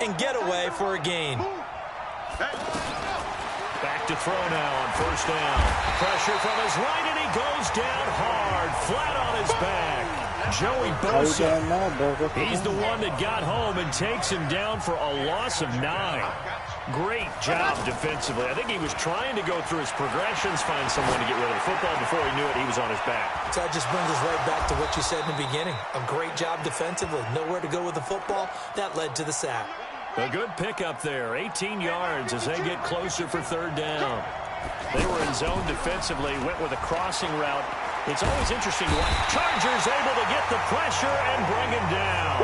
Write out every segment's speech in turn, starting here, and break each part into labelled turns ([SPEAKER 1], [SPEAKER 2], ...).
[SPEAKER 1] and get away for a gain.
[SPEAKER 2] Back to throw now on first down. Pressure from his right, and he goes down hard, flat on his back. Joey Bosa, he's the one that got home and takes him down for a loss of 9. Great job defensively. I think he was trying to go through his progressions, find someone to get rid of the football. Before he knew it, he was on his back.
[SPEAKER 1] So that just brings us right back to what you said in the beginning. A great job defensively. Nowhere to go with the football. That led to the sack.
[SPEAKER 2] A good pickup there. 18 yards as they get closer for third down. They were in zone defensively, went with a crossing route. It's always interesting to watch. Chargers able to get the pressure and bring him down.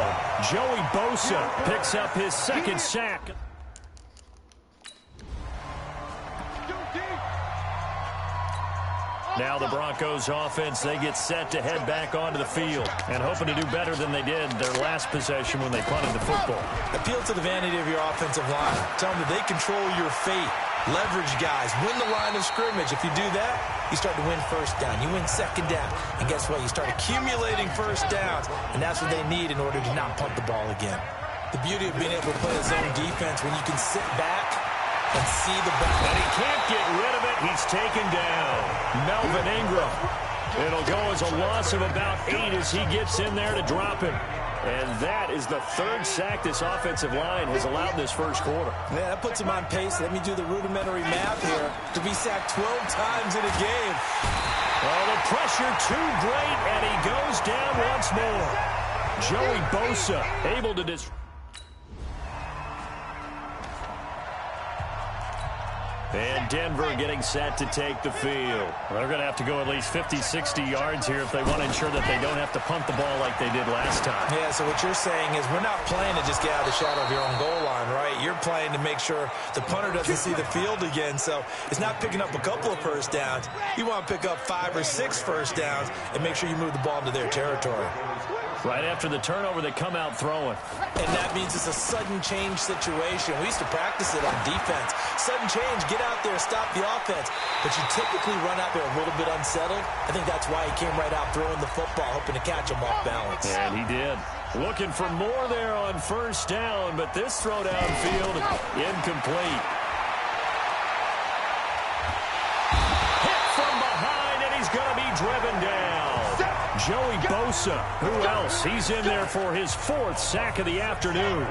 [SPEAKER 2] Joey Bosa picks up his second sack. Now the Broncos offense, they get set to head back onto the field and hoping to do better than they did their last possession when they punted the football.
[SPEAKER 1] Appeal to the vanity of your offensive line. Tell them that they control your fate. Leverage guys. Win the line of scrimmage. If you do that, you start to win first down. You win second down. And guess what? You start accumulating first downs. And that's what they need in order to not punt the ball again. The beauty of being able to play a zone defense when you can sit back and see the ball.
[SPEAKER 2] And he can't get rid of it. He's taken down. Melvin Ingram. It'll go as a loss of about 8 as he gets in there to drop him. And that is the third sack this offensive line has allowed this first quarter.
[SPEAKER 1] Yeah, that puts him on pace. Let me do the rudimentary math here. To be sacked 12 times in a game.
[SPEAKER 2] Oh, the pressure too great, and he goes down once more. Joey Bosa able to And Denver getting set to take the field. They're going to have to go at least 50, 60 yards here if they want to ensure that they don't have to punt the ball like they did last time.
[SPEAKER 1] Yeah, so what you're saying is we're not playing to just get out of the shadow of your own goal line, right? You're playing to make sure the punter doesn't see the field again. So it's not picking up a couple of first downs. You want to pick up 5 or 6 first downs and make sure you move the ball into their territory.
[SPEAKER 2] Right after the turnover, they come out throwing.
[SPEAKER 1] And that means it's a sudden change situation. We used to practice it on defense. Sudden change, get out there, stop the offense. But you typically run out there a little bit unsettled. I think that's why he came right out throwing the football, hoping to catch him off balance.
[SPEAKER 2] And he did. Looking for more there on first down, but this throw downfield, incomplete. Hit from behind, and he's going to be driven down. Joey Bosa, who else? He's in there for his 4th sack of the afternoon.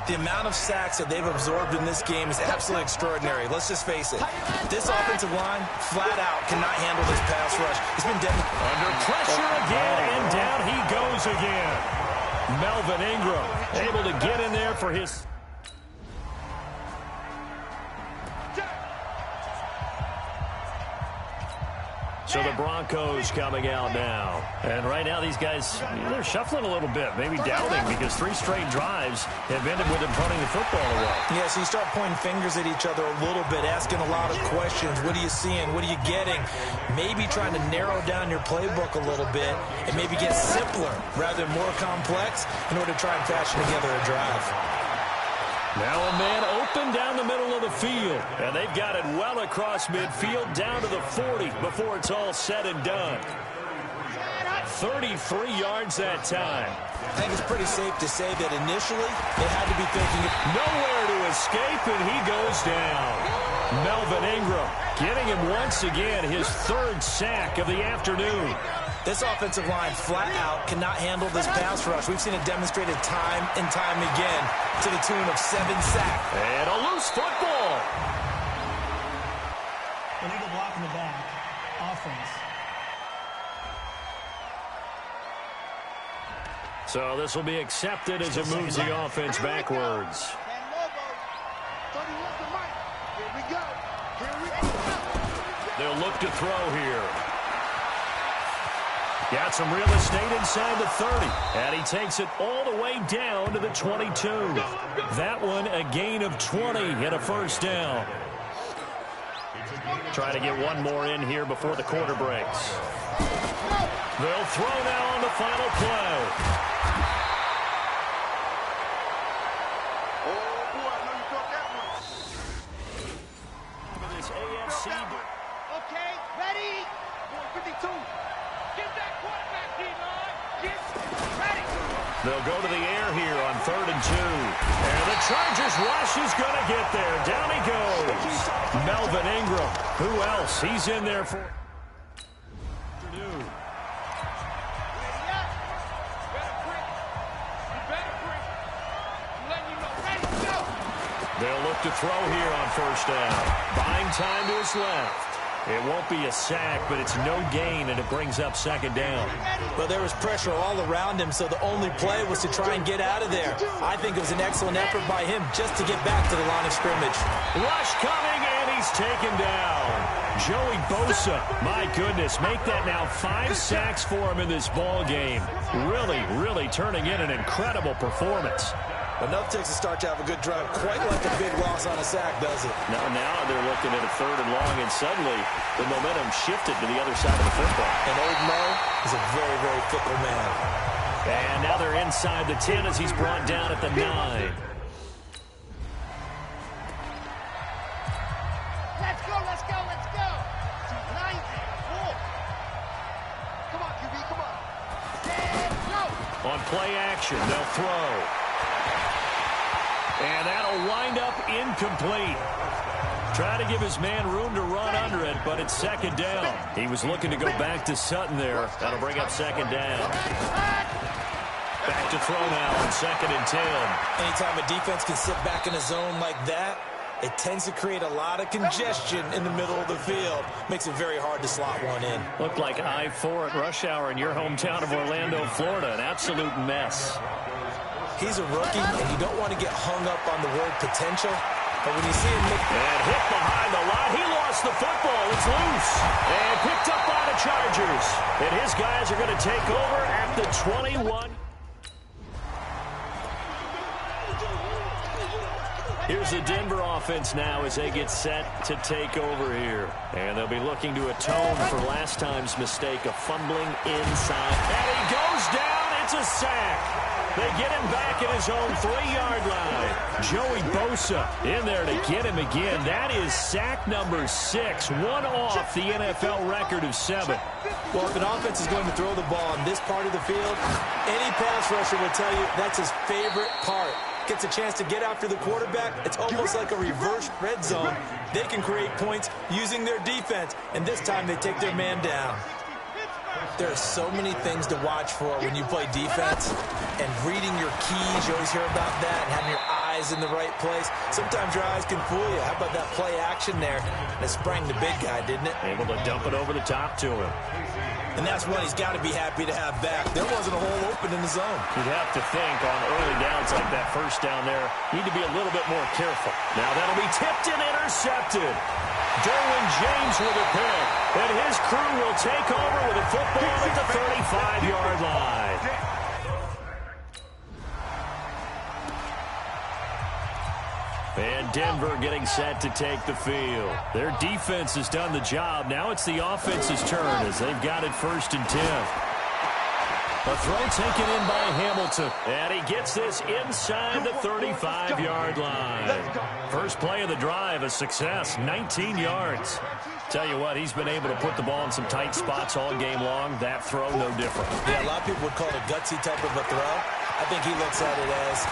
[SPEAKER 1] The amount of sacks that they've absorbed in this game is absolutely extraordinary. Let's just face it. This offensive line, flat out, cannot handle this pass rush. It's been
[SPEAKER 2] under pressure again, and down he goes again. Melvin Ingram able to get in there for his... So the Broncos coming out now. And right now these guys, they're shuffling a little bit, maybe doubting, because 3 straight drives have ended with them punting the football away.
[SPEAKER 1] Yeah, so you start pointing fingers at each other a little bit, asking a lot of questions. What are you seeing? What are you getting? Maybe trying to narrow down your playbook a little bit and maybe get simpler rather than more complex in order to try and fashion together a drive.
[SPEAKER 2] Now a man open down the middle of the field, and they've got it well across midfield down to the 40 before it's all said and done. 33 yards that time.
[SPEAKER 1] I think it's pretty safe to say that initially they had to be thinking
[SPEAKER 2] nowhere to escape, and he goes down. Melvin Ingram getting him once again his 3rd sack of the afternoon.
[SPEAKER 1] This offensive line flat out cannot handle this pass rush. We've seen it demonstrated time and time again to the tune of 7 sacks.
[SPEAKER 2] And a loose football.
[SPEAKER 3] Illegal block in the back. Offense.
[SPEAKER 2] So this will be accepted as it moves the offense backwards. They'll look to throw here. Got some real estate inside the 30. And he takes it all the way down to the 22. That one a gain of 20 and a first down. Try to get one more in here before the quarter breaks. They'll throw now on the final play. This AFC.
[SPEAKER 4] Okay, ready? 52. Get that quarterback, D-line. Get ready.
[SPEAKER 2] They'll go to the air here on 3rd and 2. And the Here's Rush is going to get there. Down he goes. Melvin Ingram. Who else? He's in there for... They'll look to throw here on first down. Buying time to his left. It won't be a sack, but it's no gain, and it brings up second down.
[SPEAKER 1] Well, there was pressure all around him, so the only play was to try and get out of there. I think it was an excellent effort by him just to get back to the line of scrimmage.
[SPEAKER 2] Rush coming, and he's taken down. Joey Bosa, my goodness, make that now 5 sacks for him in this ball game. Really turning in an incredible performance.
[SPEAKER 1] Enough takes a start to have a good drive, quite like a big loss on a sack, does it?
[SPEAKER 2] Now they're looking at a 3rd and long, and suddenly the momentum shifted to the other side of the football.
[SPEAKER 1] And old Mo is a very fickle man.
[SPEAKER 2] And now they're inside the 10 as he's brought down at the 9.
[SPEAKER 4] Let's go. 9, 4. Come on, QB, come on. Go.
[SPEAKER 2] On play action, they'll throw. And that'll wind up incomplete. Try to give his man room to run under it, but it's second down. He was looking to go back to Sutton there. That'll bring up second down. Back to throw now on 2nd and 10.
[SPEAKER 1] Anytime a defense can sit back in a zone like that, it tends to create a lot of congestion in the middle of the field. Makes it very hard to slot one in.
[SPEAKER 2] Looked like I-4 at rush hour in your hometown of Orlando, Florida. An absolute mess.
[SPEAKER 1] He's a rookie, and you don't want to get hung up on the word potential. But when you see him make...
[SPEAKER 2] And hit behind the line. He lost the football. It's loose. And picked up by the Chargers. And his guys are going to take over at the 21. Here's the Denver offense now as they get set to take over here. And they'll be looking to atone for last time's mistake of fumbling inside. And he goes down. It's a sack. They get him back at his own 3-yard line. Joey Bosa in there to get him again. That is sack number 6, one off the NFL record of 7.
[SPEAKER 1] Well, if an offense is going to throw the ball on this part of the field, any pass rusher will tell you that's his favorite part. Gets a chance to get after the quarterback. It's almost like a reverse red zone. They can create points using their defense, and this time they take their man down. There are so many things to watch for when you play defense, and reading your keys, you always hear about that, and having your eyes in the right place. Sometimes your eyes can fool you. How about that play action there? And it sprang the big guy, didn't it?
[SPEAKER 2] Able to dump it over the top to him.
[SPEAKER 1] And that's one he's got to be happy to have back. There wasn't a hole open in the zone.
[SPEAKER 2] You'd have to think on early downs like that first down there, need to be a little bit more careful. Now that'll be tipped and intercepted. Derwin James with a pick. And his crew will take over with a football at the 35-yard line. And Denver getting set to take the field. Their defense has done the job. Now it's the offense's turn as they've got it 1st and 10. A throw taken in by Hamilton. And he gets this inside the 35-yard line. First play of the drive, a success, 19 yards. Tell you what, he's been able to put the ball in some tight spots all game long. That throw, no different.
[SPEAKER 1] Yeah, a lot of people would call it a gutsy type of a throw. I think he looks at it as...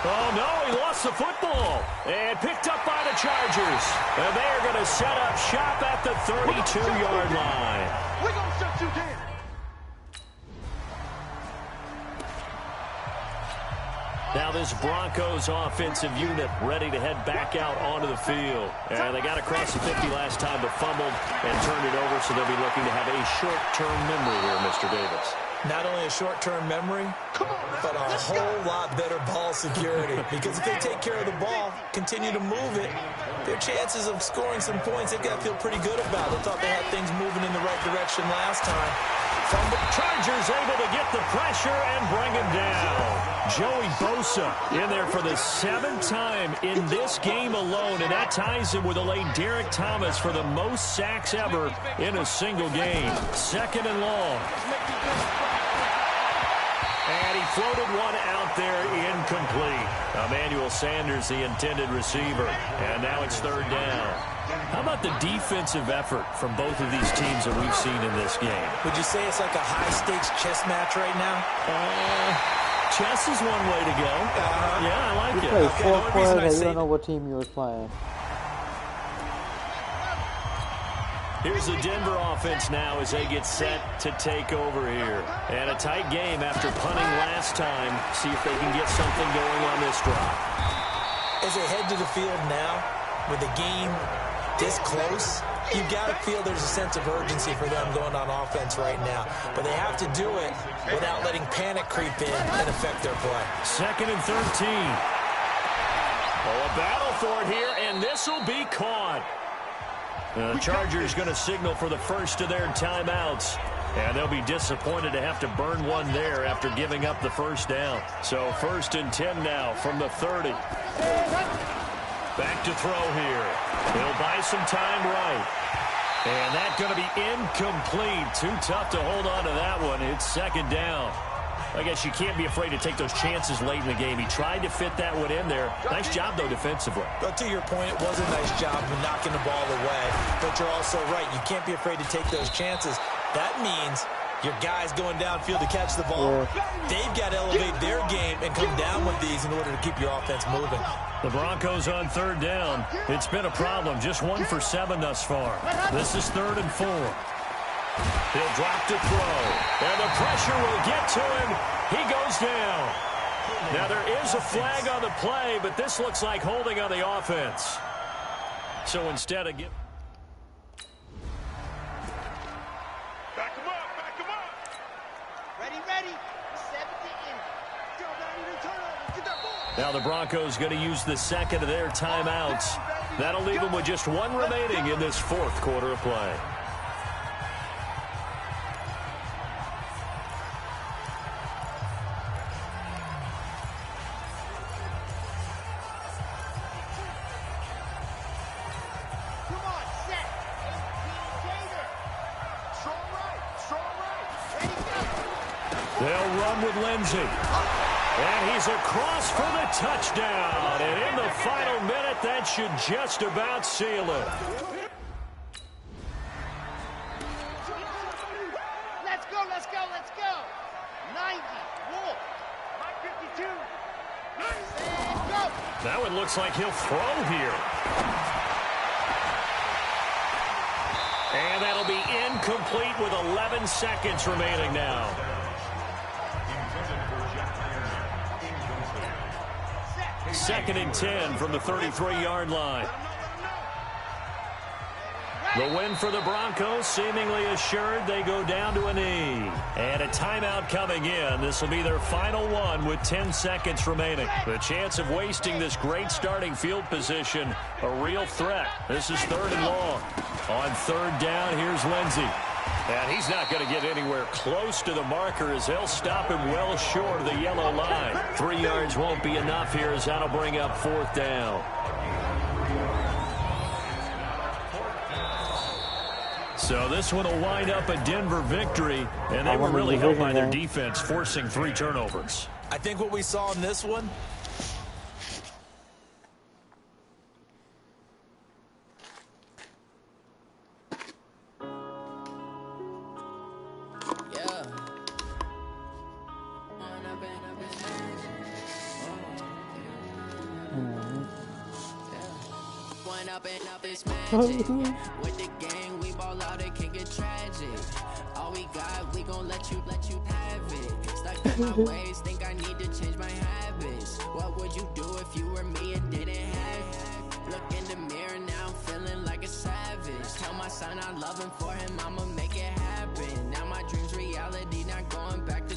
[SPEAKER 2] Oh, no, he lost the football. And picked up by the Chargers. And they are going to set up shop at the 32-yard line.
[SPEAKER 4] We're going to shut you down.
[SPEAKER 2] Now this Broncos offensive unit ready to head back out onto the field. And they got across the 50 last time, but fumbled and turned it over, so they'll be looking to have a short-term memory here, Mr. Davis.
[SPEAKER 1] Not only a short-term memory, but a whole lot better ball security. Because if they take care of the ball, continue to move it, their chances of scoring some points, they've got to feel pretty good about it. They thought they had things moving in the right direction last time.
[SPEAKER 2] Chargers able to get the pressure and bring him down. Joey Bosa in there for the 7th time in this game alone, and that ties him with a late Derek Thomas for the most sacks ever in a single game. 2nd and long. And he floated one out there incomplete. Emmanuel Sanders, the intended receiver. And now it's 3rd down. How about the defensive effort from both of these teams that we've seen in this game?
[SPEAKER 1] Would you say it's like a high-stakes chess match right now?
[SPEAKER 2] chess is one way to go. Yeah, I like it.
[SPEAKER 5] Played fourth quarter, you don't know what team you was playing.
[SPEAKER 2] Here's the Denver offense now as they get set to take over here. And a tight game after punting last time. See if they can get something going on this drive.
[SPEAKER 1] As they head to the field now, with the game this close, you've got to feel there's a sense of urgency for them going on offense right now. But they have to do it without letting panic creep in and affect their play.
[SPEAKER 2] 2nd and 13. Oh, a battle for it here, and this will be caught. The Chargers going to signal for the first of their timeouts. And they'll be disappointed to have to burn one there after giving up the first down. So 1st and 10 now from the 30. Back to throw here. He'll buy some time right. And that's going to be incomplete. Too tough to hold on to that one. It's 2nd down. I guess you can't be afraid to take those chances late in the game. He tried to fit that one in there. Nice job, though, defensively.
[SPEAKER 1] But to your point, it was a nice job of knocking the ball away. But you're also right. You can't be afraid to take those chances. That means your guys going downfield to catch the ball. They've got to elevate their game and come down with these in order to keep your offense moving.
[SPEAKER 2] The Broncos on 3rd down. It's been a problem. Just 1 for 7 thus far. This is 3rd and 4. He'll drop to throw. And the pressure will get to him. He goes down. Now there is a flag on the play, but this looks like holding on the offense. So instead of getting...
[SPEAKER 4] Back him up, back him up. Ready. 17. Get that ball.
[SPEAKER 2] Now the Broncos going to use the 2nd of their timeouts. That'll leave them with just 1 remaining in this 4th quarter of play. They'll run with Lindsey. And he's across for the touchdown. And in the final minute, that should just about seal it.
[SPEAKER 4] Let's go. 90. Wolf. 52. And go.
[SPEAKER 2] That one looks like he'll throw here. And that'll be incomplete with 11 seconds remaining now. 2nd and 10 from the 33-yard line. The win for the Broncos seemingly assured. They go down to a knee. And a timeout coming in. This will be their final one with 10 seconds remaining. The chance of wasting this great starting field position, a real threat. This is 3rd and long. On 3rd down, here's Lindsey. And he's not going to get anywhere close to the marker as they'll stop him well short of the yellow line. 3 yards won't be enough here as that'll bring up 4th down. So this one will wind up a Denver victory, and they were really helped by their defense forcing 3 turnovers.
[SPEAKER 1] I think what we saw in this one,
[SPEAKER 6] with the gang, we ball out, it can get tragic. All we got, we gon' let you have it. Stuck in my ways, think I need to change my habits. What would you do if you were me and didn't have it? Look in the mirror now, I'm feeling like a savage. Tell my son I love him, for him I'ma make it happen. Now my dream's reality, not going back to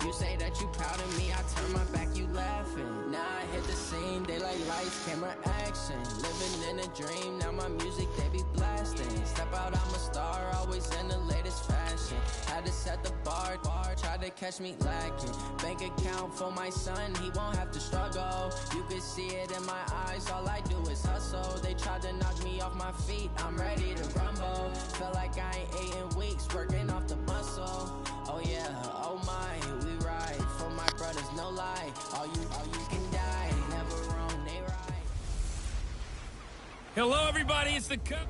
[SPEAKER 6] you say that you proud of me, I turn my back, you laughing. Now I hit the scene, they like lights, camera, action. Living in a dream, now my music, they be blasting. Step out, I'm a star, always in the latest fashion. Had to set the bar, try to catch me lacking. Bank account for my son, he won't have to struggle. You can see it in my eyes, all I do is hustle. They tried to knock me off my feet, I'm ready to rumble. Felt like I ain't ate in weeks, working off the muscle. Oh yeah, oh my, we ride for my brothers, no lie. All you can die, never wrong, they right.
[SPEAKER 7] Hello, everybody. It's the Cup.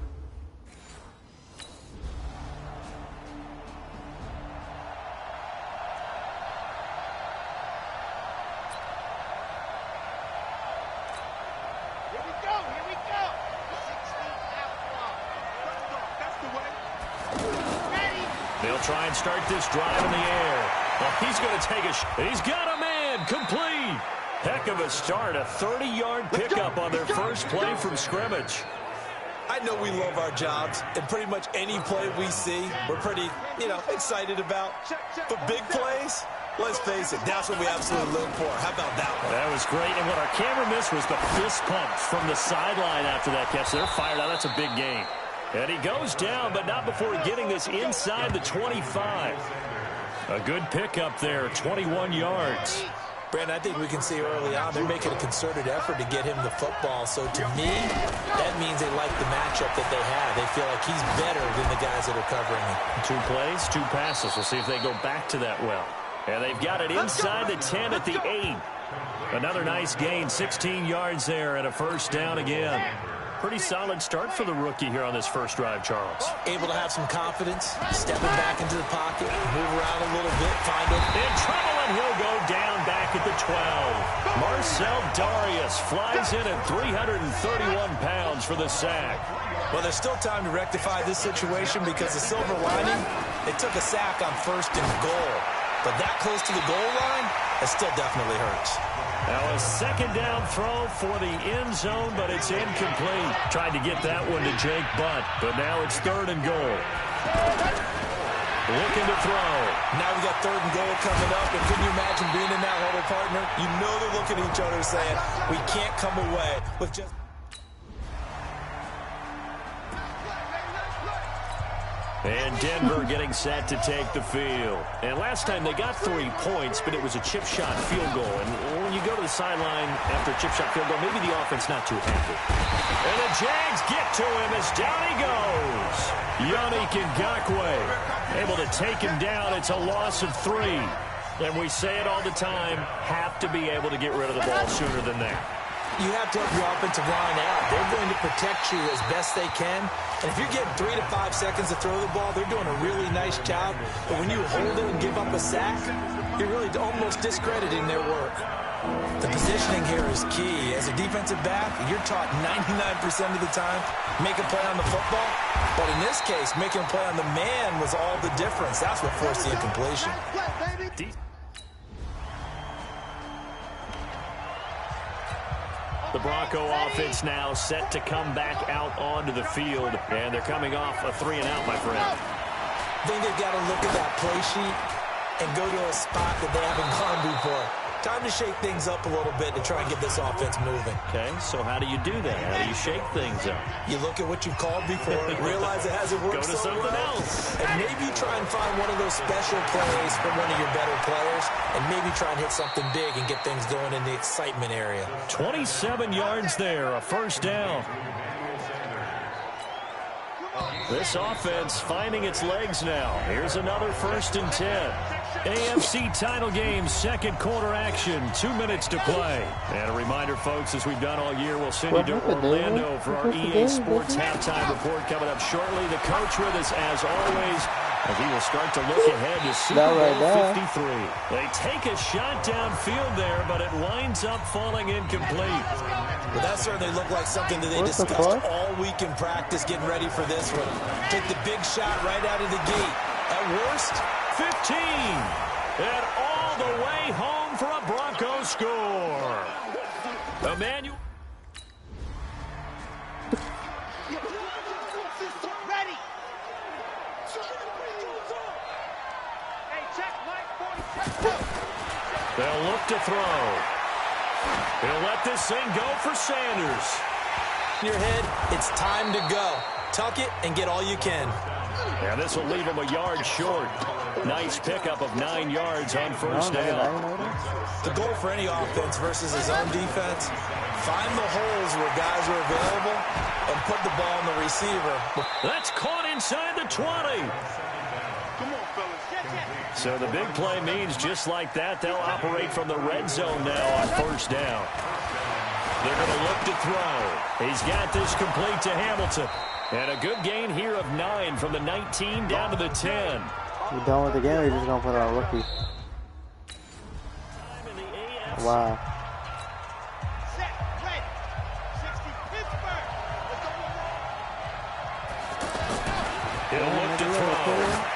[SPEAKER 2] try and start this drive in the air. Well, he's going to take a shot. He's got a man. Complete. Heck of a start. A 30-yard pickup on their first play from scrimmage.
[SPEAKER 1] I know we love our jobs, and pretty much any play we see, we're pretty, excited about. But big plays, let's face it, that's what we absolutely live for. How about that one?
[SPEAKER 2] That was great, and what our camera missed was the fist pumps from the sideline after that catch. They're fired out. That's a big game. And he goes down, but not before getting this inside the 25. A good pickup there, 21 yards.
[SPEAKER 1] Brandon, I think we can see early on they're making a concerted effort to get him the football. So to me, that means they like the matchup that they have. They feel like he's better than the guys that are covering him. 2 plays, 2 passes. We'll see if they go back to that well. And they've got it inside the 10 at the 8. Another nice gain, 16 yards there and a first down again. Pretty solid start for the rookie here on this first drive, Charles. Able to have some confidence, stepping back into the pocket, move around a little bit, find it.
[SPEAKER 2] In trouble, and he'll go down back at the 12. Marcel Darius flies in at 331 pounds for the sack.
[SPEAKER 1] Well, there's still time to rectify this situation because the silver lining, they took a sack on 1st and goal. But that close to the goal line, it still definitely hurts.
[SPEAKER 2] Now a second down throw for the end zone, but it's incomplete. Tried to get that one to Jake Butt, but now it's 3rd and goal. Looking to throw.
[SPEAKER 1] Now we got 3rd and goal coming up, and can you imagine being in that huddle, partner? You know they're looking at each other saying, we can't come away with just...
[SPEAKER 2] And Denver getting set to take the field. And last time they got 3 points, but it was a chip shot field goal. And when you go to the sideline after a chip shot field goal, maybe the offense not too happy. And the Jags get to him as down he goes. Yannick Ngakoue able to take him down. It's a loss of 3. And we say it all the time, have to be able to get rid of the ball sooner than that.
[SPEAKER 1] You have to help your offensive line out. They're going to protect you as best they can. And if you're getting 3 to 5 seconds to throw the ball, they're doing a really nice job. But when you hold it and give up a sack, you're really almost discrediting their work. The positioning here is key. As a defensive back, you're taught 99% of the time, make a play on the football. But in this case, making a play on the man was all the difference. That's what forced the incompletion.
[SPEAKER 2] The Bronco offense now set to come back out onto the field, and they're coming off a 3-and-out, my friend.
[SPEAKER 1] I think they've got to look at that play sheet and go to a spot that they haven't gone before. Time to shake things up a little bit to try and get this offense moving.
[SPEAKER 2] Okay, so how do you do that? How do you shake things up?
[SPEAKER 1] You look at what you've called before, realize it hasn't worked
[SPEAKER 2] so well. Go to something else.
[SPEAKER 1] And maybe try and find one of those special plays from one of your better players, and maybe try and hit something big and get things going in the excitement area.
[SPEAKER 2] 27 yards there, a first down. This offense finding its legs now. Here's another 1st and 10. AFC title game, 2nd quarter action, 2 minutes to play. And a reminder, folks, as we've done all year, we'll send you to Orlando for our EA Sports halftime report coming up shortly. The coach with us, as always, as he will start to look ahead to Super Bowl 53. They take a shot downfield there, but it winds up falling incomplete.
[SPEAKER 1] Well, that certainly looked like something that they discussed all week in practice, getting ready for this one. Take the big shot right out of the gate. At worst,
[SPEAKER 2] 15. And all the way home for a Broncos score. Emmanuel.
[SPEAKER 4] Ready.
[SPEAKER 2] They'll look to throw. He'll let this thing go for Sanders.
[SPEAKER 1] In your head, it's time to go. Tuck it and get all you can.
[SPEAKER 2] Yeah, this will leave him a yard short. Nice pickup of 9 yards on first down.
[SPEAKER 1] The goal for any offense versus his own defense, find the holes where guys are available and put the ball in the receiver.
[SPEAKER 2] That's caught inside the 20.
[SPEAKER 4] Come on, fellas.
[SPEAKER 2] So the big play means just like that, they'll operate from the red zone now on first down. They're going to look to throw. He's got this complete to Hamilton. And a good gain here of 9 from the 19 down to the 10.
[SPEAKER 5] You done with the game, or you're just going to put on a rookie? Wow.
[SPEAKER 4] Set, ready. 60, Pittsburgh.
[SPEAKER 2] He'll look to throw.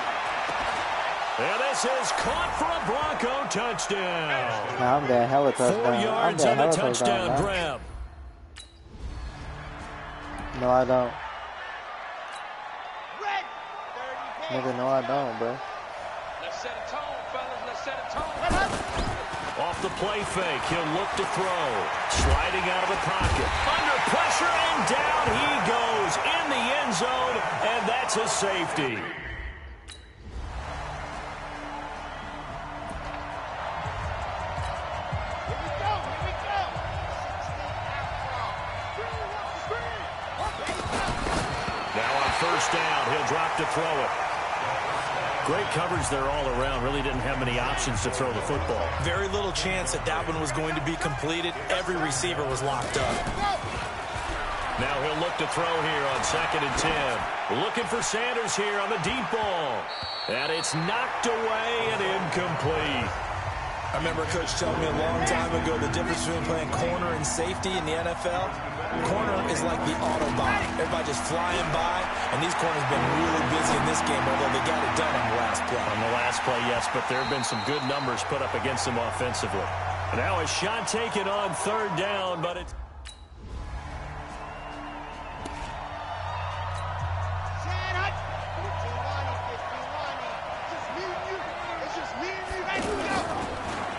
[SPEAKER 2] is caught for a Bronco touchdown.
[SPEAKER 5] Nah, I'm getting hella touchdown.
[SPEAKER 2] 4 yards on the touchdown grab.
[SPEAKER 5] No, I don't.
[SPEAKER 4] Red. 30
[SPEAKER 5] Nigga, no, I don't, bro.
[SPEAKER 4] Let's set a tone, fellas. Let's set a tone.
[SPEAKER 2] Off the play fake, he'll look to throw. Sliding out of the pocket. Under pressure, and down he goes in the end zone, and that's a safety. Now on first down, he'll drop to throw it. Great coverage there all around. Really didn't have many options to throw the football.
[SPEAKER 1] Very little chance that that one was going to be completed. Every receiver was locked up.
[SPEAKER 2] Now he'll look to throw here on 2nd and 10. Looking for Sanders here on the deep ball. And it's knocked away and incomplete.
[SPEAKER 1] I remember Coach telling me a long time ago the difference between playing corner and safety in the NFL. Corner is like the Autobahn. Everybody just flying by, and these corners been really busy in this game, although they got it done on the last play.
[SPEAKER 2] On the last play, yes, but there have been some good numbers put up against them offensively. Now a shot taken on 3rd down, but it's...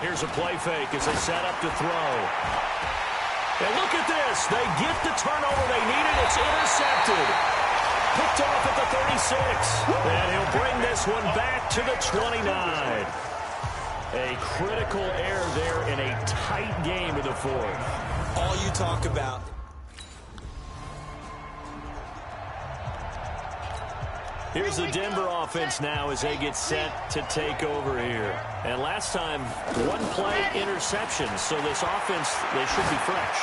[SPEAKER 2] Here's a play fake as they set up to throw. And look at this. They get the turnover they needed. It's intercepted. Picked off at the 36. And he'll bring this one back to the 29. A critical error there in a tight game in the 4th.
[SPEAKER 1] All you talk about.
[SPEAKER 2] Here's the Denver offense now as they get set to take over here. And last time, 1 play interception. So this offense, they should be fresh.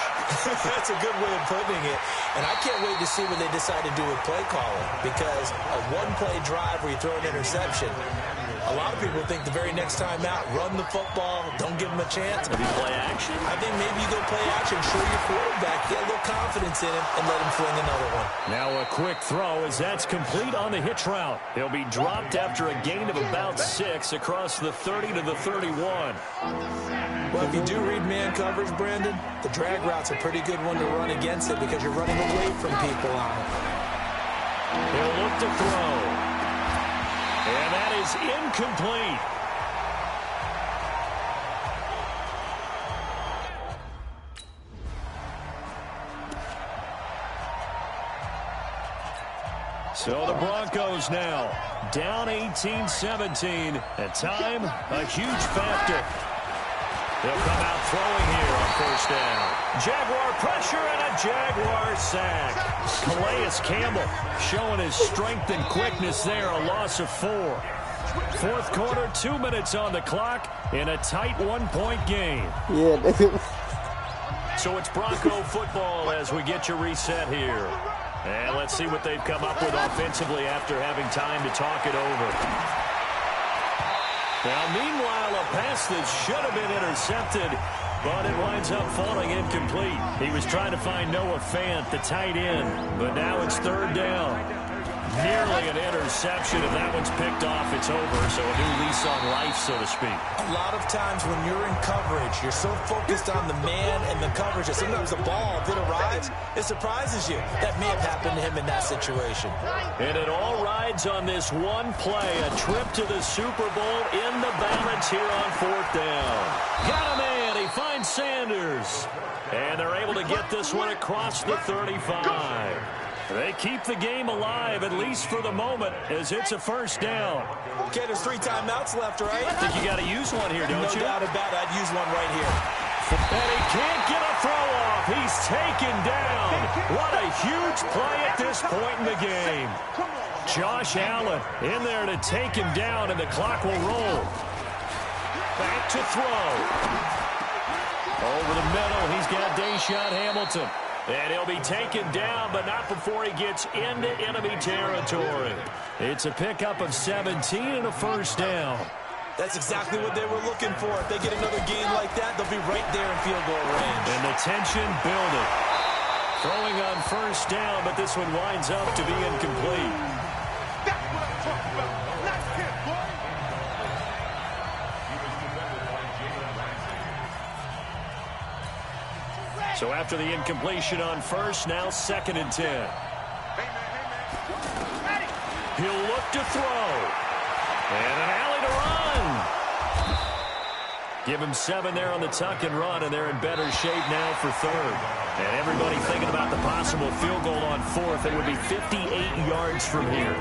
[SPEAKER 1] That's a good way of putting it. And I can't wait to see what they decide to do with play calling. Because a 1-play drive where you throw an interception, a lot of people think the very next time out, run the football, don't give them a chance.
[SPEAKER 2] Maybe play action?
[SPEAKER 1] I think maybe you go play action, show your quarterback, get a little confidence in him, and let him fling another one.
[SPEAKER 2] Now a quick throw as that's complete on the hitch route. He'll be dropped after a gain of about 6 across the 30 to the 31.
[SPEAKER 1] Well, if you do read man coverage, Brandon, the drag route's a pretty good one to run against it because you're running away from people on it.
[SPEAKER 2] He'll look to throw. And that is incomplete. So the Broncos now down 18-17. At time, a huge factor. They'll come out throwing here on first down. Jaguar pressure and a Jaguar sack. Calais Campbell showing his strength and quickness there, a loss of 4. 4th quarter, 2 minutes on the clock in a tight 1-point game.
[SPEAKER 5] Yeah.
[SPEAKER 2] So it's Bronco football as we get you reset here. And let's see what they've come up with offensively after having time to talk it over. Now, meanwhile, a pass that should have been intercepted, but it winds up falling incomplete. He was trying to find Noah Fant, the tight end, but now it's 3rd down. Nearly an interception. If that one's picked off, it's over. So a new lease on life, so to speak.
[SPEAKER 1] A lot of times when you're in coverage, you're so focused on the man and the coverage that sometimes the ball, if it arrives, it surprises you. That may have happened to him in that situation.
[SPEAKER 2] And it all rides on this one play, a trip to the Super Bowl in the balance here on 4th down. Got a man. He finds Sanders. And they're able to get this one across the 35. They keep the game alive, at least for the moment, as it's a first down.
[SPEAKER 1] Okay, there's 3 timeouts left, right?
[SPEAKER 2] I think you got to use one here, don't you?
[SPEAKER 1] No doubt about it. I'd use one right here.
[SPEAKER 2] And he can't get a throw off. He's taken down. What a huge play at this point in the game. Josh Allen in there to take him down, and the clock will roll. Back to throw. Over the middle, he's got Deshaun Hamilton. And he'll be taken down, but not before he gets into enemy territory. It's a pickup of 17 and a first down.
[SPEAKER 1] That's exactly what they were looking for. If they get another gain like that, they'll be right there in field goal range.
[SPEAKER 2] And the tension building. Throwing on first down, but this one winds up to be incomplete. So after the incompletion on first, now 2nd and 10. He'll look to throw. And an alley to run. Give him 7 there on the tuck and run, and they're in better shape now for 3rd. And everybody thinking about the possible field goal on 4th. It would be 58 yards from here.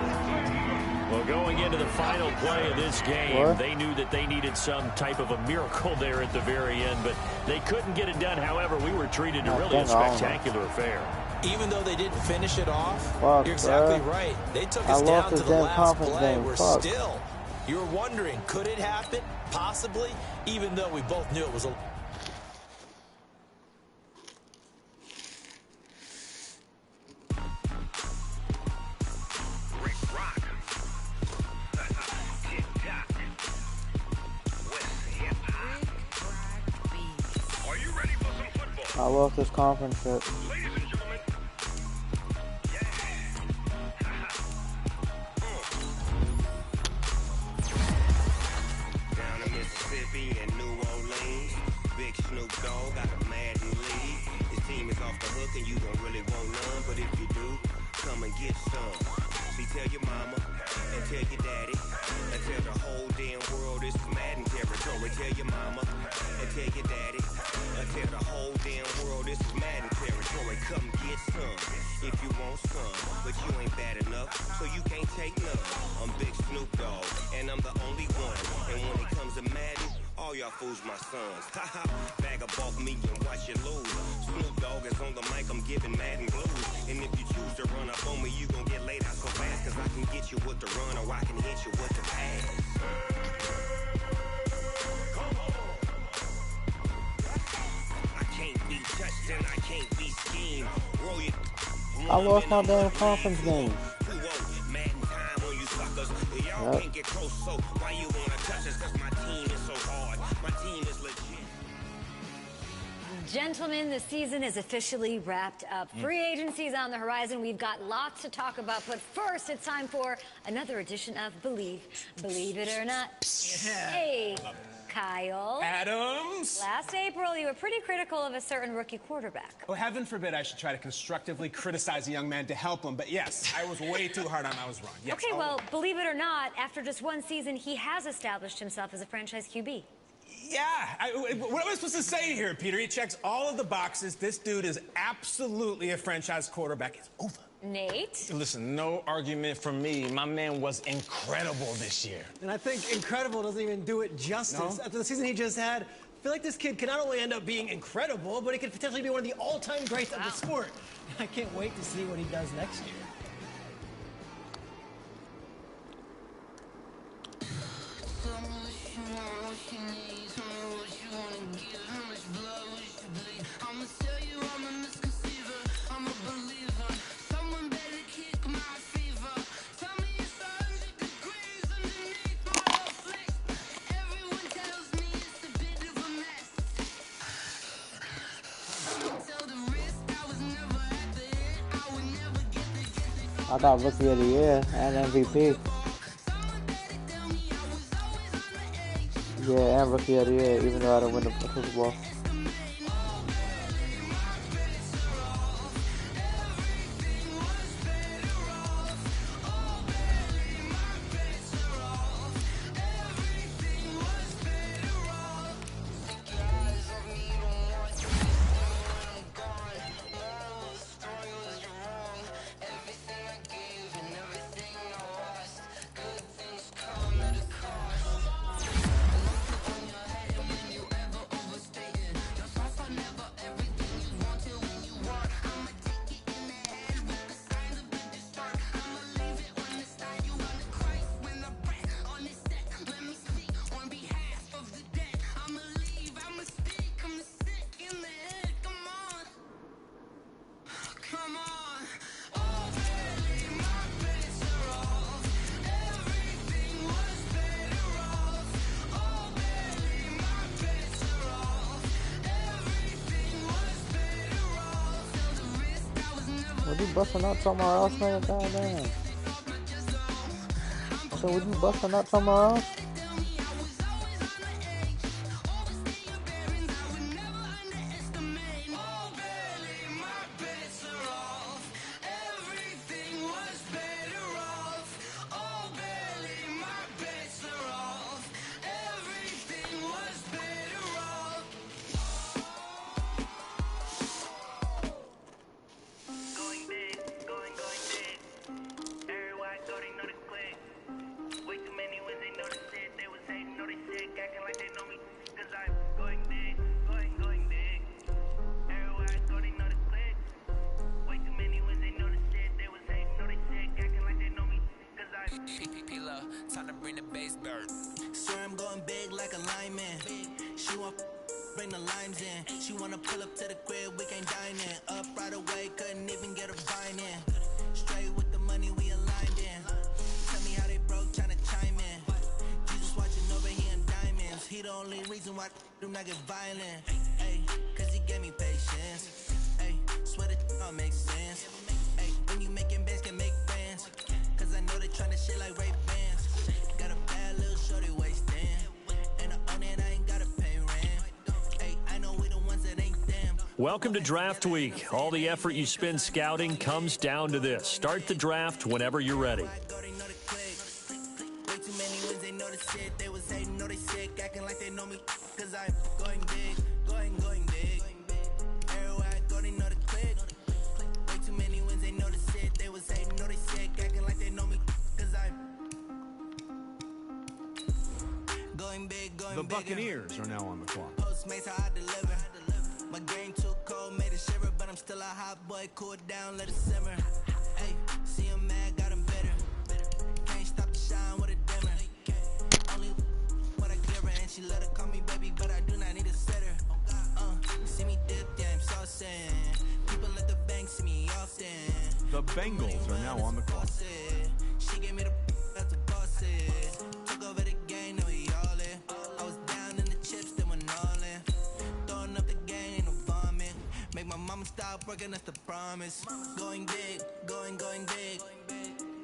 [SPEAKER 2] Well, going into the final play of this game, they knew that they needed some type of a miracle there at the very end, but they couldn't get it done. However, we were treated to really a spectacular affair.
[SPEAKER 1] Even though they didn't finish it off,
[SPEAKER 5] you're
[SPEAKER 1] exactly right. They took us down to the last play. We're still, you were wondering, could it happen? Possibly, even though we both knew it was a...
[SPEAKER 5] I love this conference shit.
[SPEAKER 7] Ladies and gentlemen, down in Mississippi and New Orleans, Big Snoop Dogg got a Madden lead. His team is off the hook and you don't really want none, but if you do, come and get some. See, tell your mama and tell your daddy and tell the whole damn world this is Madden territory. Tell your mama and tell your daddy and tell the whole damn world this is Madden territory. Come get some if you want some, but you ain't bad enough, so you can't take none. I'm Big Snoop Dogg, and I'm the only one. And when it comes to Madden, all y'all fools my sons. Haha, bag a bulk me and watch you lose. Snoop Dogg is on the mic, I'm giving Madden blues. And if you choose to run up on me, you gon' get laid out so fast, cause I can get you with the run or I can hit you with the pass. And I can't be schemed.
[SPEAKER 5] I lost my damn conference game.
[SPEAKER 7] Y'all can't get close, so why you wanna touch us? Cause my team is so hard. My team is legit.
[SPEAKER 8] Gentlemen, the season is officially wrapped up. Free agency is on the horizon. We've got lots to talk about, but first it's time for another edition of Believe It or Not.
[SPEAKER 9] Yeah.
[SPEAKER 8] Hey, Kyle
[SPEAKER 9] Adams.
[SPEAKER 8] Last April, you were pretty critical of a certain rookie quarterback.
[SPEAKER 9] Oh, heaven forbid I should try to constructively criticize a young man to help him, but yes, I was way too hard on him. I was wrong. Yes.
[SPEAKER 8] Okay, well, believe it or not, after just one season, he has established himself as a franchise QB.
[SPEAKER 9] Yeah, what am I supposed to say here, Peter? He checks all of the boxes. This dude is absolutely a franchise quarterback. It's over.
[SPEAKER 8] Nate?
[SPEAKER 10] Listen, no argument from me. My man was incredible this year.
[SPEAKER 3] And I think incredible doesn't even do it justice. No? After the season he just had, I feel like this kid can not only end up being incredible, but he could potentially be one of the all-time greats of the sport. I can't wait to see what he does next year.
[SPEAKER 5] I got Rookie of the Year and MVP. Yeah, and Rookie of the Year, even though I didn't win the Super Bowl. Would you busting up somewhere else, nigga? Goddamn. So would you busting up somewhere else?
[SPEAKER 6] Time to bring the base bird. Swear I'm going big like a lineman. She want bring the limes in. She wanna pull up to the crib, we can't dine in. Up right away, couldn't even get a vine in. Straight with the money we aligned in. Tell me how they broke, tryna chime in. Jesus watching over here in diamonds. He the only reason why do not get violent. Ay, cause he gave me patience. Ay, swear that all makes sense. Ay, when you making bands can make friends. Cause I know they tryna shit like Ray Bans. Got a bad little shorty wasting. And I own it, I ain't gotta pay rent. Ay, I know we the ones that ain't them.
[SPEAKER 2] Welcome to Draft Week. All the effort you spend scouting comes down to this. Start the draft whenever you're ready.
[SPEAKER 6] Way too many wins, they know the shit. They was hating, know they sick, acting like they know me. Cause I'm going big, going big. Everywhere I go, they know the click. Way too many wins, they know the shit. They was hating, know they sick, acting like they know me. Cause I'm going big, going big.
[SPEAKER 11] The Buccaneers are now on the clock.
[SPEAKER 6] Postmates, how I deliver. My game too cold, made it shiver, but I'm still a hot boy. Cool it down, let it simmer. Hey, see him mad, got him bitter. Can't stop the shine with a dimmer. Only what I give her, and she let her call me baby, but I do not need a sitter. See me dip, yeah, I'm saucing. People at the bank see me often.
[SPEAKER 11] The Bengals are now on the clock.
[SPEAKER 6] She gave me the that's the bosses. Took over the game, now we all in. I was down in the chips, they went all in. Throwing up the game, ain't no vomit. Make my mama stop working, that's the promise. Going big, going big.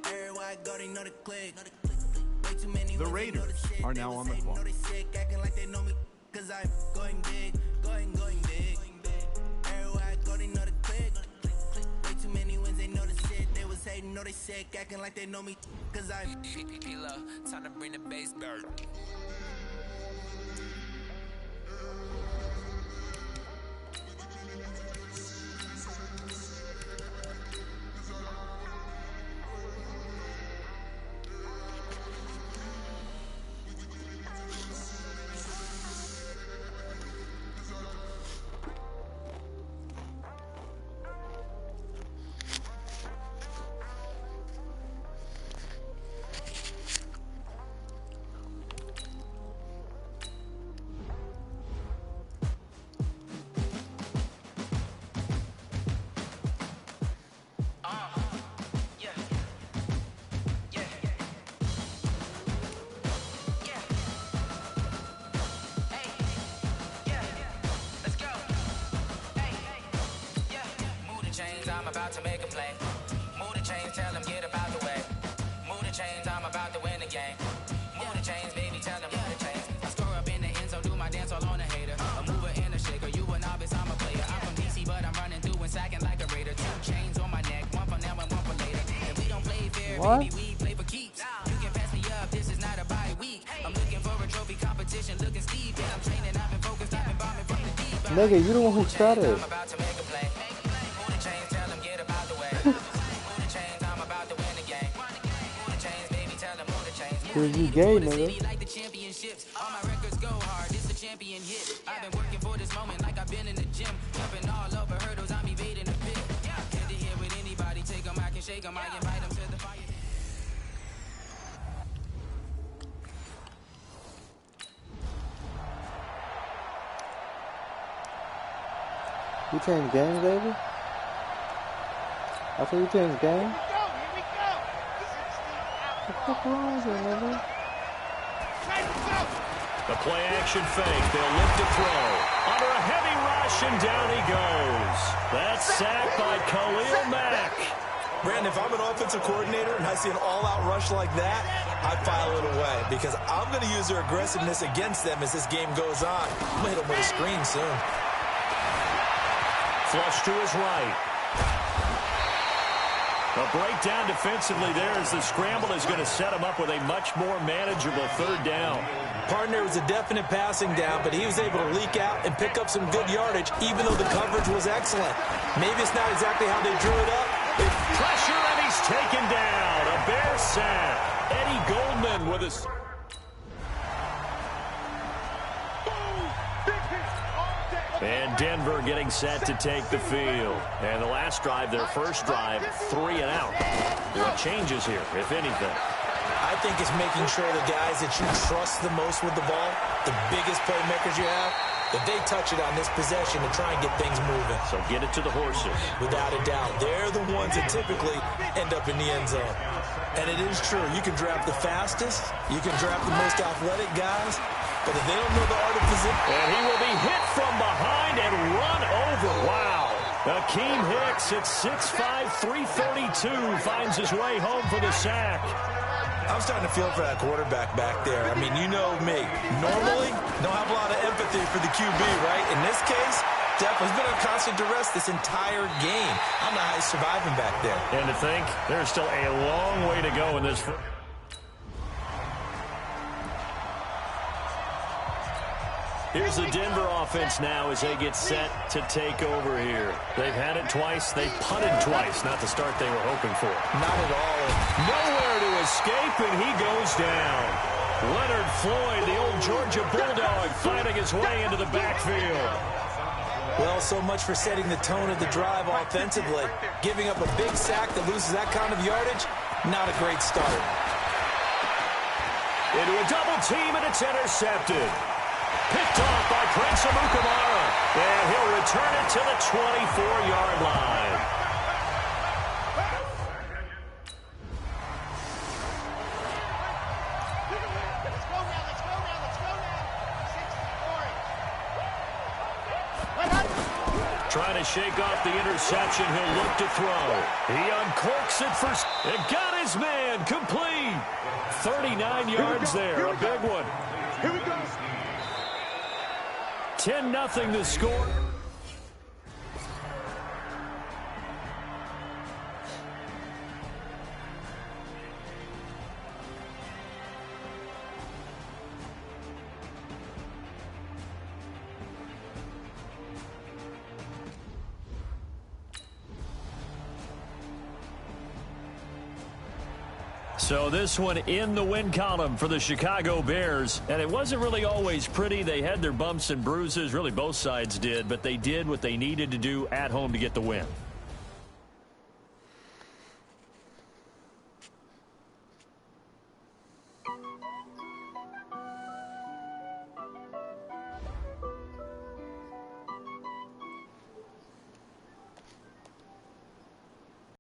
[SPEAKER 6] Everywhere I go, they know the click. Way too many
[SPEAKER 11] The Raiders are now on the clock.
[SPEAKER 6] know they sick, acting like they know me. Cause I'm going big, going big. Everywhere I go, they know the click. Way too many wins, they know the shit. They was hating, know they sick, acting like they know me. Cause I'm time to bring the base bird. I'm about to make a play. Move the chains, tell them get about the way. Move the chains, I'm about to win the game. Move the chains, baby, tell them move the chains. I store up in the end zone, do my dance all on a hater. A mover and a shaker, you a novice, I'm a player. I'm from DC, but I'm running through and sacking like a raider. 2 chains on my neck, one for now and one for later. And we don't play fair, baby, we play for keeps. You can pass me up, this is not a bye week. I'm looking for a trophy competition, looking steep. And I'm training, I've been focused, I've been bombing from the deep.
[SPEAKER 5] Nigga, you the one who started.
[SPEAKER 6] I'm about to make a play.
[SPEAKER 5] Cause you gay, nigga.
[SPEAKER 6] Like the championships, all my records go hard. It's a champion hit. I've been working for this moment like I've been in the gym. Jumping all over hurdles, I'm evading the pit. Can't do here with anybody. Take them, I can shake them. I invite them to the fire.
[SPEAKER 5] You changed games, baby? I said you changed games? What the fuck wrong with you, nigga?
[SPEAKER 2] The play action fake. They'll look to throw. Under a heavy rush, and down he goes. That's sacked by Khalil Mack.
[SPEAKER 1] Brandon, if I'm an offensive coordinator and I see an all-out rush like that, I file it away because I'm going to use their aggressiveness against them as this game goes on. I'm going to hit them with a screen soon.
[SPEAKER 2] Flush to his right. A breakdown defensively there as the scramble is going to set him up with a much more manageable 3rd down.
[SPEAKER 1] Partner was a definite passing down, but he was able to leak out and pick up some good yardage, even though the coverage was excellent. Maybe it's not exactly how they drew it up.
[SPEAKER 2] Pressure, and he's taken down. A Bear sack. Eddie Goldman with his... And Denver getting set to take the field. And the last drive, their first drive, 3 and out. What changes here, if anything?
[SPEAKER 1] I think it's making sure the guys that you trust the most with the ball, the biggest playmakers you have, that they touch it on this possession to try and get things moving.
[SPEAKER 2] So get it to the horses.
[SPEAKER 1] Without a doubt. They're the ones that typically end up in the end zone. And it is true. You can draft the fastest. You can draft the most athletic guys. But if they don't know the art of position.
[SPEAKER 2] And he will be hit from behind and run over. Wow. Akeem Hicks at 6'5", 342 finds his way home for the sack.
[SPEAKER 1] I'm starting to feel for that quarterback back there. I mean, you know me. Normally, don't have a lot of empathy for the QB, right? In this case, Def has been on constant duress this entire game. I don't know how he's surviving back there.
[SPEAKER 2] And to think, there's still a long way to go in this. Here's the Denver offense now as they get set to take over here. They've had it twice. They punted twice. Not the start they were hoping for.
[SPEAKER 1] Not at all.
[SPEAKER 2] Nowhere to escape, and he goes down. Leonard Floyd, the old Georgia Bulldog, fighting his way into the backfield.
[SPEAKER 1] Well, so much for setting the tone of the drive offensively. Giving up a big sack that loses that kind of yardage, not a great start.
[SPEAKER 2] Into a double team, and it's intercepted. Picked off by Prince Amukamara. And he'll return it to the 24-yard line. Trying to shake off the interception. He'll look to throw. He uncorks it first. And got his man complete. 39 yards there. A big one.
[SPEAKER 12] Here we go.
[SPEAKER 2] 10-0 the score. So this one in the win column for the Chicago Bears. And it wasn't really always pretty. They had their bumps and bruises. Really, both sides did. But they did what they needed to do at home to get the win.